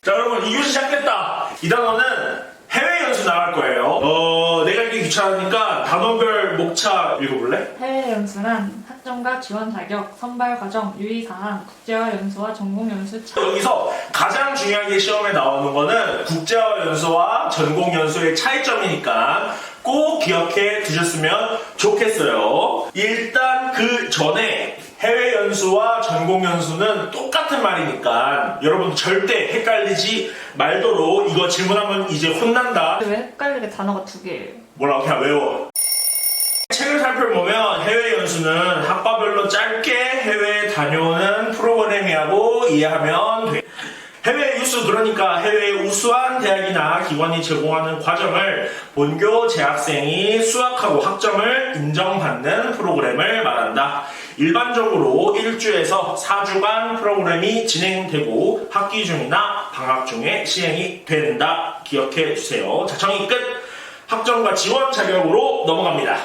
자 여러분 2교시 시작됐다. 이 단어는 해외 연수 나갈 거예요. 내가 읽기 귀찮으니까 단어별 목차 읽어볼래? 해외 연수란 학점과 지원 자격, 선발 과정, 유의사항, 국제화 연수와 전공 연수 여기서 가장 중요하게 시험에 나오는 거는 국제화 연수와 전공 연수의 차이점이니까 꼭 기억해 두셨으면 좋겠어요. 일단 그 전에 해외 연수와 전공 연수는 똑같은 말이니까 여러분 절대 헷갈리지 말도록. 이거 질문하면 이제 혼난다. 왜 헷갈리게 단어가 두 개예요? 뭐라고 그냥 외워. 책을 살펴보면 해외 연수는 학과별로 짧게 해외에 다녀오는 프로그램이라고 이해하면 돼. 해외 유수, 그러니까 해외의 우수한 대학이나 기관이 제공하는 과정을 본교 재학생이 수학하고 학점을 인정받는 프로그램을 말한다. 일반적으로 1주에서 4주간 프로그램이 진행되고 학기 중이나 방학 중에 시행이 된다. 기억해 주세요. 자, 정의 끝. 학점과 지원 자격으로 넘어갑니다.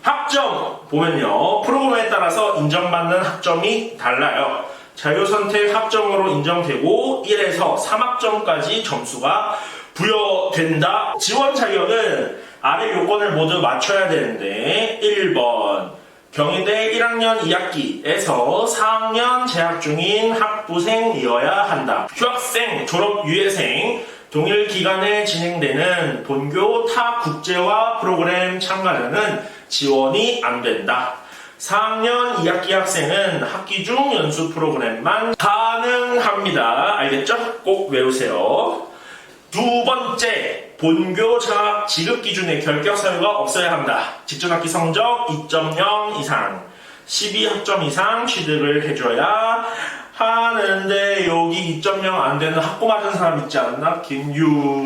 학점 보면요, 프로그램에 따라서 인정받는 학점이 달라요. 자유선택 학점으로 인정되고 1에서 3학점까지 점수가 부여된다. 지원 자격은 아래 요건을 모두 맞춰야 되는데 1번 경희대 1학년 2학기에서 4학년 재학 중인 학부생이어야 한다. 휴학생, 졸업 유예생, 동일 기간에 진행되는 본교 타 국제화 프로그램 참가자는 지원이 안 된다. 4학년 2학기 학생은 학기 중 연수 프로그램만 가능합니다. 알겠죠? 꼭 외우세요. 두 번째, 본교 장학 지급 기준의 결격 사유가 없어야 합니다. 직전 학기 성적 2.0 이상, 12학점 이상 취득을 해줘야 하는데 여기 2.0 안 되는 학고 맞은 사람 있지 않나? 김유.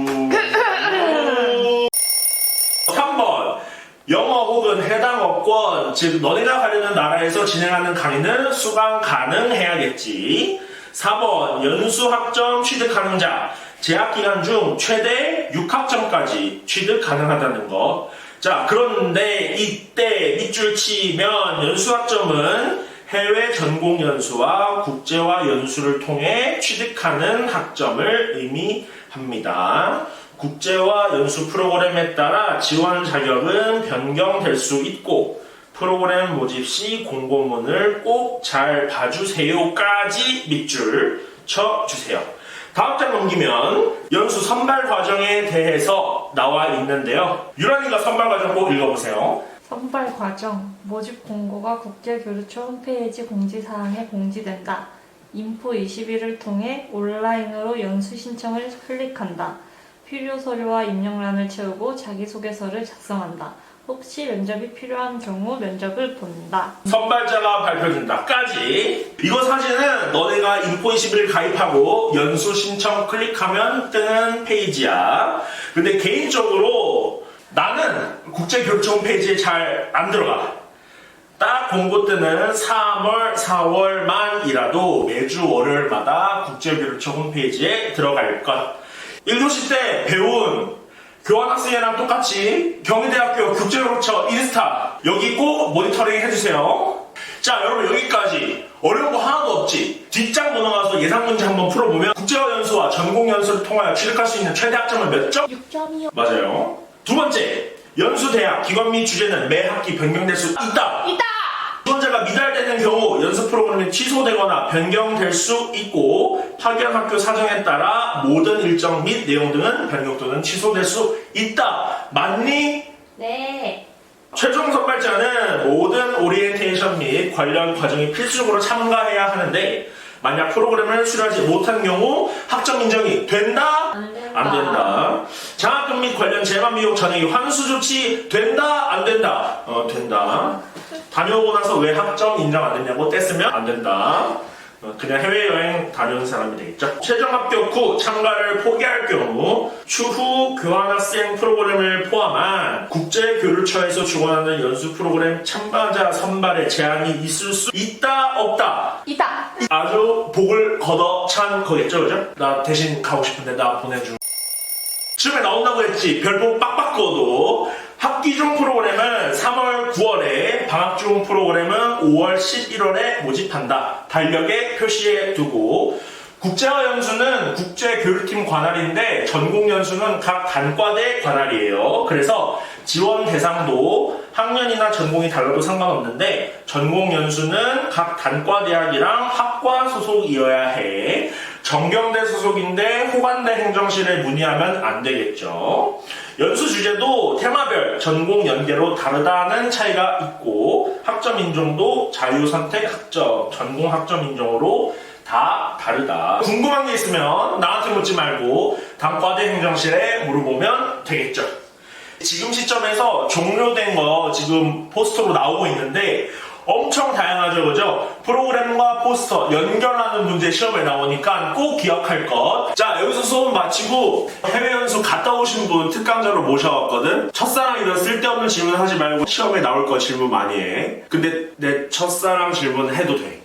3번. 영어 혹은 해당 어권, 즉 너네가 가려는 나라에서 진행하는 강의는 수강 가능해야겠지. 4번 연수 학점 취득 가능자, 재학기간 중 최대 6학점까지 취득 가능하다는 것. 자, 그런데 이때 밑줄 치면 연수 학점은 해외 전공 연수와 국제화 연수를 통해 취득하는 학점을 의미합니다. 국제화 연수 프로그램에 따라 지원 자격은 변경될 수 있고 프로그램 모집 시 공고문을 꼭 잘 봐주세요까지 밑줄 쳐주세요. 다음 장 넘기면 연수 선발 과정에 대해서 나와 있는데요. 유란이가 선발 과정 꼭 읽어보세요. 선발 과정, 모집 공고가 국제교류처 홈페이지 공지사항에 공지된다. 인포 21을 통해 온라인으로 연수 신청을 클릭한다. 필요 서류와 입력란을 채우고 자기소개서를 작성한다. 혹시 면접이 필요한 경우 면접을 본다. 선발자가 발표된다까지. 이거 사진은 너네가 인포21 가입하고 연수 신청 클릭하면 뜨는 페이지야. 근데 개인적으로 나는 국제교류처 홈페이지에 잘 안 들어가. 딱 공고 뜨는 3월, 4월만이라도 매주 월요일마다 국제교류처 홈페이지에 들어갈 것. 1교시 때 배운 교환학생이랑 똑같이 경희대학교 국제교류처 인스타 여기 꼭 모니터링 해주세요. 자, 여러분 여기까지 어려운 거 하나도 없지? 뒷장 넘어가서 예상 문제 한번 풀어보면 국제화 연수와 전공 연수를 통하여 취득할 수 있는 최대 학점은 몇 점? 6점이요. 맞아요. 두 번째, 연수 대학 기관 및 주제는 매 학기 변경될 수 있다. 지원자가 미달되는 경우 연수 프로그램이 취소되거나 변경될 수 있고 파견 학교 사정에 따라 모든 일정 및 내용 등은 변경 또는 취소될 수 있다. 맞니? 네. 최종 선발자는 모든 오리엔테이션 및 관련 과정에 필수적으로 참가해야 하는데 만약 프로그램을 수료하지 못한 경우 학점 인정이 된다? 안 된다. 장학금 및 관련 재반 비용 전액이 환수 조치 된다? 안 된다? 된다. 다녀오고 나서 왜 학점 인정 안 됐냐고 뗐으면 안 된다. 그냥 해외여행 다녀온 사람이 되겠죠. 최종 합격 후 참가를 포기할 경우 추후 교환학생 프로그램을 포함한 국제교류처에서 주관하는 연수 프로그램 참가자 선발에 제한이 있을 수 있다 없다? 있다. 아주 복을 걷어찬 거겠죠, 그죠? 나 대신 가고 싶은데 나 보내줘. 시험에 나온다고 했지. 별복 빡빡 거도 학기 중 프로그램은 3월, 9월에, 방학 중 프로그램은 5월, 11월에 모집한다. 달력에 표시해 두고, 국제화 연수는 국제교류팀 관할인데 전공 연수는 각 단과대 관할이에요. 그래서 지원 대상도 학년이나 전공이 달라도 상관없는데 전공 연수는 각 단과대학이랑 학과 소속이어야 해. 정경대 소속인데 호관대 행정실에 문의하면 안 되겠죠. 연수 주제도 테마별 전공 연계로 다르다는 차이가 있고 학점 인정도 자유선택 학점, 전공 학점 인정으로 다 다르다. 궁금한 게 있으면 나한테 묻지 말고 단과대 행정실에 물어보면 되겠죠. 지금 시점에서 종료된 거 지금 포스터로 나오고 있는데 엄청 다양하죠, 그죠? 프로그램과 포스터 연결하는 문제 시험에 나오니까 꼭 기억할 것. 자, 여기서 수업 마치고 해외 연수 갔다 오신 분 특강자로 모셔왔거든. 첫사랑 이런 쓸데없는 질문 하지 말고 시험에 나올 거 질문 많이 해. 근데 내 첫사랑 질문 해도 돼.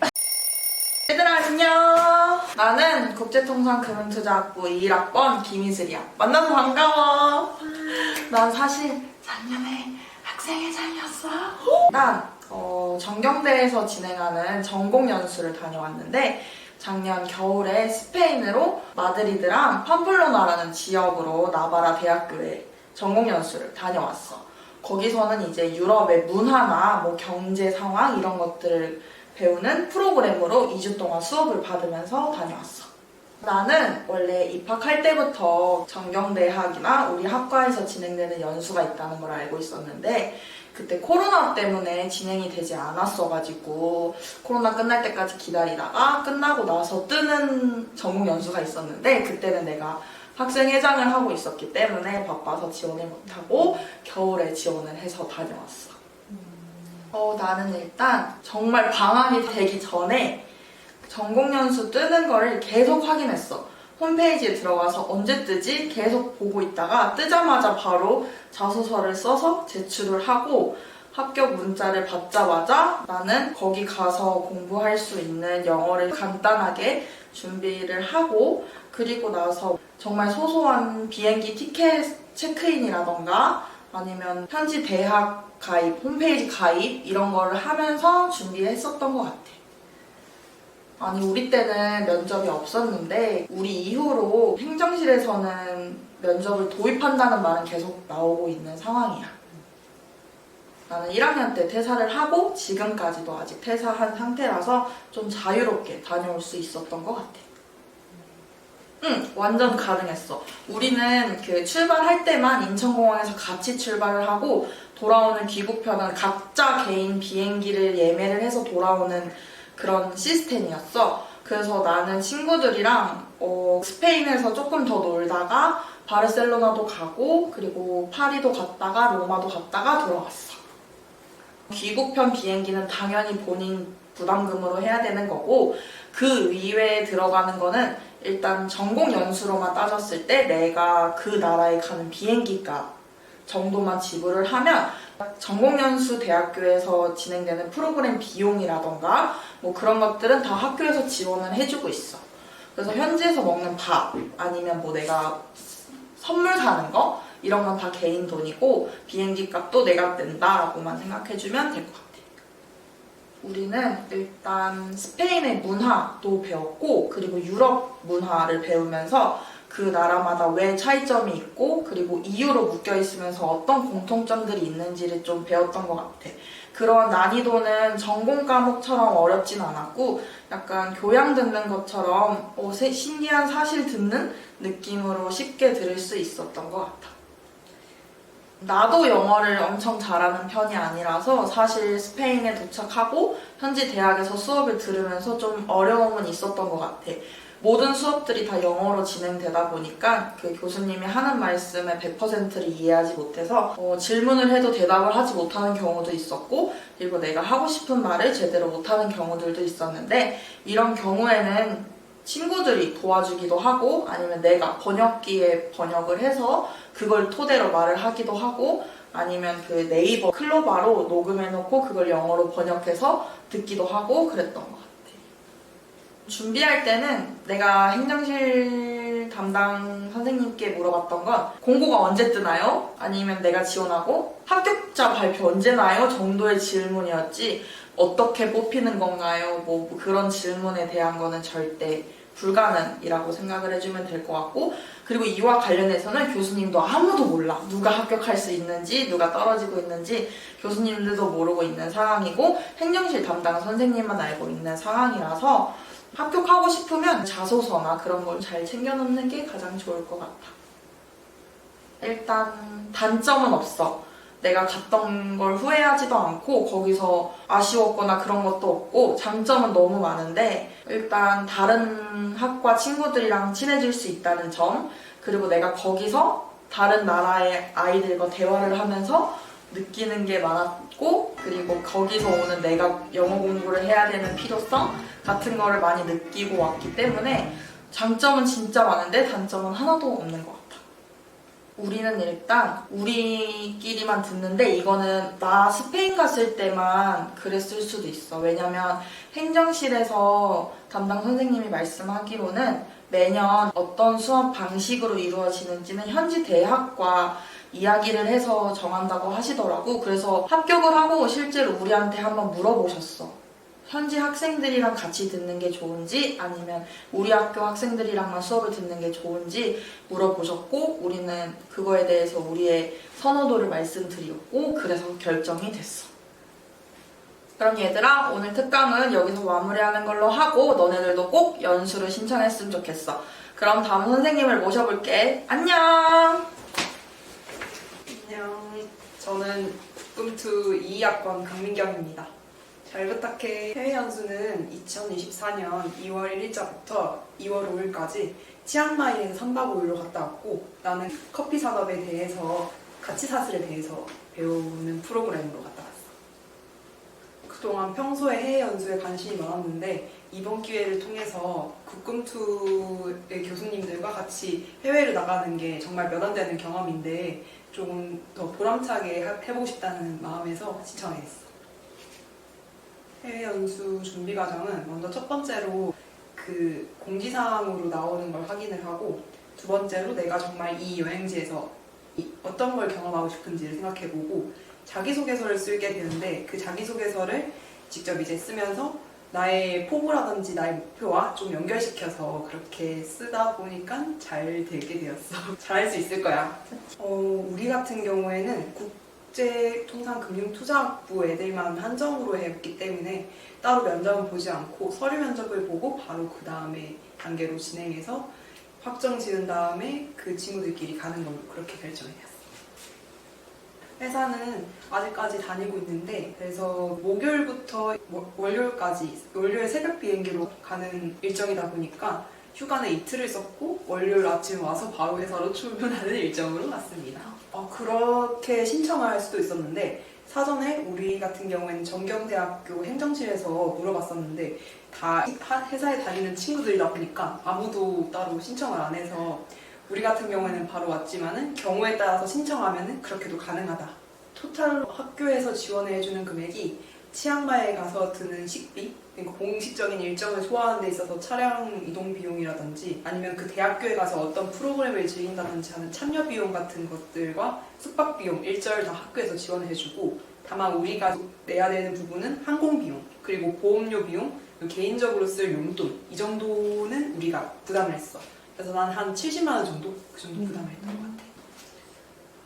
얘들아 안녕. 나는 국제통상금융투자학부 21학번 김희슬이야. 만나서 반가워. 난 사실 작년에 학생회장이었어. 난 정경대에서 진행하는 전공연수를 다녀왔는데 작년 겨울에 스페인으로 마드리드랑 팜플로나라는 지역으로 나바라 대학교에 전공연수를 다녀왔어. 거기서는 이제 유럽의 문화나 뭐 경제 상황 이런 것들을 배우는 프로그램으로 2주 동안 수업을 받으면서 다녀왔어. 나는 원래 입학할 때부터 정경대학이나 우리 학과에서 진행되는 연수가 있다는 걸 알고 있었는데 그때 코로나 때문에 진행이 되지 않았어가지고 코로나 끝날 때까지 기다리다가 끝나고 나서 뜨는 전공 연수가 있었는데 그때는 내가 학생회장을 하고 있었기 때문에 바빠서 지원을 못하고 겨울에 지원을 해서 다녀왔어. 나는 일단 정말 방학이 되기 전에 전공연수 뜨는 거를 계속 확인했어. 홈페이지에 들어가서 언제 뜨지? 계속 보고 있다가 뜨자마자 바로 자소서를 써서 제출을 하고 합격 문자를 받자마자 나는 거기 가서 공부할 수 있는 영어를 간단하게 준비를 하고 그리고 나서 정말 소소한 비행기 티켓 체크인이라던가 아니면 현지 대학 가입, 홈페이지 가입 이런 거를 하면서 준비했었던 것 같아. 아니 우리 때는 면접이 없었는데 우리 이후로 행정실에서는 면접을 도입한다는 말은 계속 나오고 있는 상황이야. 나는 1학년 때 퇴사를 하고 지금까지도 아직 퇴사한 상태라서 좀 자유롭게 다녀올 수 있었던 것 같아. 응, 완전 가능했어. 우리는 그 출발할 때만 인천공항에서 같이 출발을 하고 돌아오는 귀국편은 각자 개인 비행기를 예매를 해서 돌아오는 그런 시스템이었어. 그래서 나는 친구들이랑 스페인에서 조금 더 놀다가 바르셀로나도 가고 그리고 파리도 갔다가 로마도 갔다가 돌아왔어. 귀국편 비행기는 당연히 본인 부담금으로 해야 되는 거고 그 이외에 들어가는 거는 일단 전공 연수로만 따졌을 때 내가 그 나라에 가는 비행기값 정도만 지불을 하면 전공연수 대학교에서 진행되는 프로그램 비용이라던가 뭐 그런 것들은 다 학교에서 지원을 해주고 있어. 그래서 현지에서 먹는 밥 아니면 뭐 내가 선물 사는 거 이런 건 다 개인 돈이고 비행기 값도 내가 낸다라고만 생각해주면 될 것 같아. 우리는 일단 스페인의 문화도 배웠고 그리고 유럽 문화를 배우면서 그 나라마다 왜 차이점이 있고 그리고 이유로 묶여있으면서 어떤 공통점들이 있는지를 좀 배웠던 것 같아. 그런 난이도는 전공 과목처럼 어렵진 않았고 약간 교양 듣는 것처럼 신기한 사실 듣는 느낌으로 쉽게 들을 수 있었던 것 같아. 나도 영어를 엄청 잘하는 편이 아니라서 사실 스페인에 도착하고 현지 대학에서 수업을 들으면서 좀 어려움은 있었던 것 같아. 모든 수업들이 다 영어로 진행되다 보니까 그 교수님이 하는 말씀의 100%를 이해하지 못해서 질문을 해도 대답을 하지 못하는 경우도 있었고 그리고 내가 하고 싶은 말을 제대로 못하는 경우들도 있었는데 이런 경우에는 친구들이 도와주기도 하고 아니면 내가 번역기에 번역을 해서 그걸 토대로 말을 하기도 하고 아니면 그 네이버 클로바로 녹음해놓고 그걸 영어로 번역해서 듣기도 하고 그랬던 것 같아. 준비할 때는 내가 행정실 행정실 담당 선생님께 물어봤던 건 공고가 언제 뜨나요? 아니면 내가 지원하고 합격자 발표 언제 나요? 정도의 질문이었지 어떻게 뽑히는 건가요? 뭐 그런 질문에 대한 거는 절대 불가능이라고 생각을 해주면 될 것 같고 그리고 이와 관련해서는 교수님도 아무도 몰라. 누가 합격할 수 있는지 누가 떨어지고 있는지 교수님들도 모르고 있는 상황이고 행정실 담당 선생님만 알고 있는 상황이라서 합격하고 싶으면 자소서나 그런 걸 잘 챙겨놓는 게 가장 좋을 것 같아. 일단 단점은 없어. 내가 갔던 걸 후회하지도 않고 거기서 아쉬웠거나 그런 것도 없고 장점은 너무 많은데 일단 다른 학과 친구들이랑 친해질 수 있다는 점 그리고 내가 거기서 다른 나라의 아이들과 대화를 하면서 느끼는 게 많았고 그리고 거기서 오는 내가 영어 공부를 해야 되는 필요성 같은 거를 많이 느끼고 왔기 때문에 장점은 진짜 많은데 단점은 하나도 없는 것 같아. 우리는 일단 우리끼리만 듣는데 이거는 나 스페인 갔을 때만 그랬을 수도 있어. 왜냐면 행정실에서 담당 선생님이 말씀하기로는 매년 어떤 수업 방식으로 이루어지는지는 현지 대학과 이야기를 해서 정한다고 하시더라고. 그래서 합격을 하고 실제로 우리한테 한번 물어보셨어. 현지 학생들이랑 같이 듣는 게 좋은지 아니면 우리 학교 학생들이랑만 수업을 듣는 게 좋은지 물어보셨고 우리는 그거에 대해서 우리의 선호도를 말씀드렸고 그래서 결정이 됐어. 그럼 얘들아 오늘 특강은 여기서 마무리하는 걸로 하고 너네들도 꼭 연수를 신청했으면 좋겠어. 그럼 다음 선생님을 모셔볼게. 안녕! 안녕. 저는 꿈투 2학번 강민경입니다. 잘 부탁해. 해외 연수는 2024년 2월 1일자부터 2월 5일까지 치앙마이에서 3박 5일로 갔다 왔고 나는 커피 산업에 대해서 가치사슬에 대해서 배우는 프로그램으로 갔다 왔어. 그동안 평소에 해외 연수에 관심이 많았는데 이번 기회를 통해서 국꿈투의 교수님들과 같이 해외를 나가는 게 정말 몇 안 되는 경험인데 조금 더 보람차게 해보고 싶다는 마음에서 신청을 했어. 해외 연수 준비 과정은 먼저 첫 번째로 그 공지사항으로 나오는 걸 확인을 하고 두 번째로 내가 정말 이 여행지에서 어떤 걸 경험하고 싶은지를 생각해보고 자기소개서를 쓰게 되는데 그 자기소개서를 직접 이제 쓰면서 나의 포부라든지 나의 목표와 좀 연결시켜서 그렇게 쓰다 보니까 잘 되게 되었어. 잘할 수 있을 거야. 우리 같은 경우에는 국제통상금융투자학부 애들만 한정으로 했기 때문에 따로 면접은 보지 않고 서류 면접을 보고 바로 그 다음에 단계로 진행해서 확정 지은 다음에 그 친구들끼리 가는 걸로 그렇게 결정이 되었어요. 회사는 아직까지 다니고 있는데 그래서 목요일부터 월요일까지 월요일 새벽 비행기로 가는 일정이다 보니까 휴가는 이틀을 썼고 월요일 아침에 와서 바로 회사로 출근하는 일정으로 왔습니다. 그렇게 신청을 할 수도 있었는데 사전에 우리 같은 경우에는 정경대학교 행정실에서 물어봤었는데 다 회사에 다니는 친구들이다 보니까 아무도 따로 신청을 안 해서 우리 같은 경우에는 바로 왔지만은 경우에 따라서 신청하면은 그렇게도 가능하다. 토탈 학교에서 지원해주는 금액이 치앙마이에 가서 드는 식비, 그러니까 공식적인 일정을 소화하는 데 있어서 차량 이동 비용이라든지 아니면 그 대학교에 가서 어떤 프로그램을 즐긴다든지 하는 참여 비용 같은 것들과 숙박 비용, 일절 다 학교에서 지원해주고 다만 우리가 내야 되는 부분은 항공 비용, 그리고 보험료 비용, 개인적으로 쓸 용돈 이 정도는 우리가 부담을 했어. 그래서 난 한 70만 원 정도? 그 정도 부담을 했던 것 같아.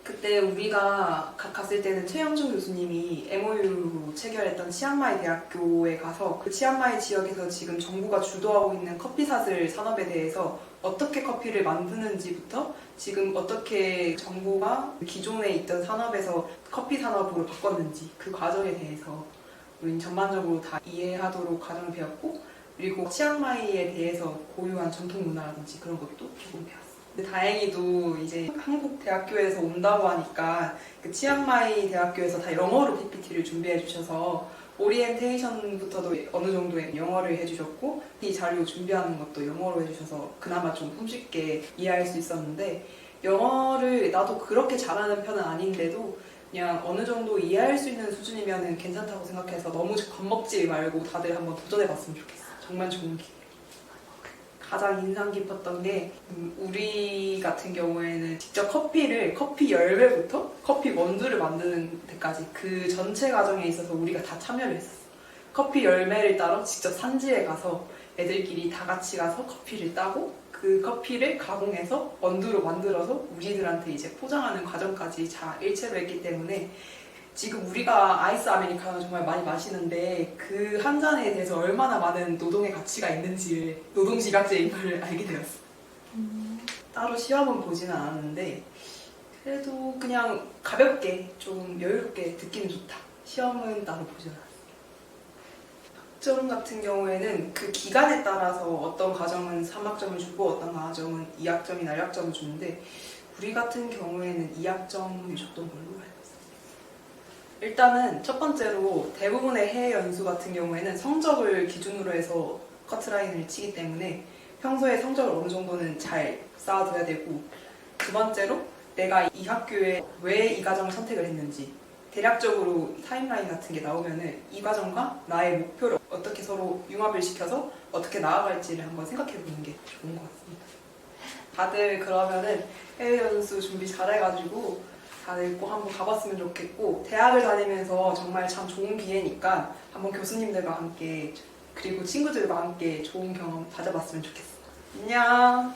그때 우리가 갔을 때는 최영준 교수님이 MOU로 체결했던 치앙마이 대학교에 가서 그 치앙마이 지역에서 지금 정부가 주도하고 있는 커피사슬 산업에 대해서 어떻게 커피를 만드는지부터 지금 어떻게 정부가 기존에 있던 산업에서 커피 산업으로 바꿨는지 그 과정에 대해서 우린 전반적으로 다 이해하도록 과정을 배웠고 그리고 치앙마이에 대해서 고유한 전통 문화라든지 그런 것도 조금 배웠어. 근데 다행히도 이제 한국 대학교에서 온다고 하니까 그 치앙마이 대학교에서 다 영어로 PPT를 준비해 주셔서 오리엔테이션부터도 어느 정도의 영어를 해주셨고 이 자료 준비하는 것도 영어로 해주셔서 그나마 좀 손쉽게 이해할 수 있었는데 영어를 나도 그렇게 잘하는 편은 아닌데도 그냥 어느 정도 이해할 수 있는 수준이면 괜찮다고 생각해서 너무 겁먹지 말고 다들 한번 도전해봤으면 좋겠어. 정말 좋은 기회. 가장 인상 깊었던 게 우리 같은 경우에는 직접 커피 열매부터 커피 원두를 만드는 데까지 그 전체 과정에 있어서 우리가 다 참여를 했었어. 커피 열매를 따러 직접 산지에 가서 애들끼리 다 같이 가서 커피를 따고 그 커피를 가공해서 원두로 만들어서 우리들한테 이제 포장하는 과정까지 다 일체로 했기 때문에 지금 우리가 아이스 아메리카노 정말 많이 마시는데 그 한 잔에 대해서 얼마나 많은 노동의 가치가 있는지 노동지각제인 걸 알게 되었어. 따로 시험은 보지는 않았는데 그래도 그냥 가볍게 좀 여유롭게 듣기는 좋다. 시험은 따로 보지 않았어. 학점 같은 경우에는 그 기간에 따라서 어떤 과정은 3학점을 주고 어떤 과정은 2학점이나 1학점을 주는데 우리 같은 경우에는 2학점을 줬던 걸로 알고 있어요. 일단은 첫 번째로 대부분의 해외 연수 같은 경우에는 성적을 기준으로 해서 커트라인을 치기 때문에 평소에 성적을 어느 정도는 잘 쌓아둬야 되고, 두 번째로 내가 이 학교에 왜 이 과정을 선택을 했는지 대략적으로 타임라인 같은 게 나오면은 이 과정과 나의 목표를 어떻게 서로 융합을 시켜서 어떻게 나아갈지를 한번 생각해 보는 게 좋은 것 같습니다. 다들 그러면은 해외 연수 준비 잘해가지고 다들 꼭 한번 가봤으면 좋겠고, 대학을 다니면서 정말 참 좋은 기회니까 한번 교수님들과 함께 그리고 친구들과 함께 좋은 경험 가져봤으면 좋겠어. 안녕.